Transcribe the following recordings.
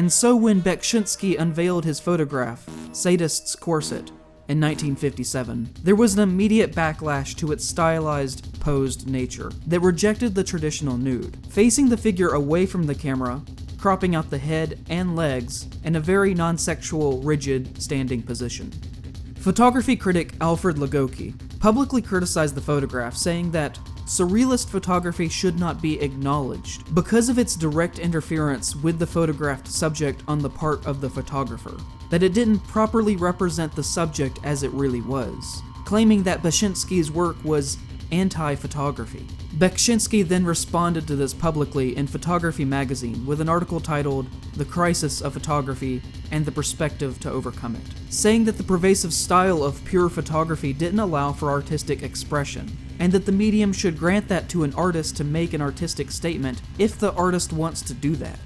And so when Bekshinsky unveiled his photograph, Sadist's Corset, in 1957, there was an immediate backlash to its stylized, posed nature that rejected the traditional nude, facing the figure away from the camera, cropping out the head and legs in a very non-sexual, rigid, standing position. Photography critic Alfred Legocchi publicly criticized the photograph, saying that surrealist photography should not be acknowledged because of its direct interference with the photographed subject on the part of the photographer, that it didn't properly represent the subject as it really was, claiming that Bekshinsky's work was anti-photography. Bekshinsky then responded to this publicly in Photography magazine with an article titled "The Crisis of Photography and the Perspective to Overcome It," saying that the pervasive style of pure photography didn't allow for artistic expression, and that the medium should grant that to an artist to make an artistic statement if the artist wants to do that.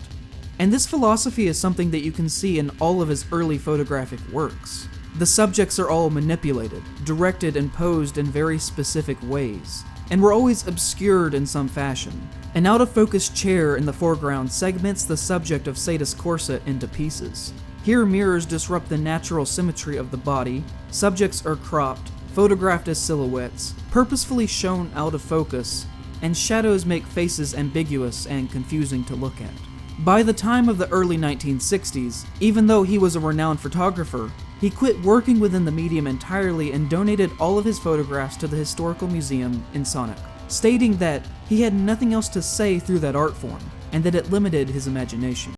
And this philosophy is something that you can see in all of his early photographic works. The subjects are all manipulated, directed, and posed in very specific ways, and were always obscured in some fashion. An out-of-focus chair in the foreground segments the subject of Sadist's Corset into pieces. Here mirrors disrupt the natural symmetry of the body, subjects are cropped, photographed as silhouettes, purposefully shown out of focus, and shadows make faces ambiguous and confusing to look at. By the time of the early 1960s, even though he was a renowned photographer, he quit working within the medium entirely and donated all of his photographs to the Historical Museum in Sonic, stating that he had nothing else to say through that art form, and that it limited his imagination.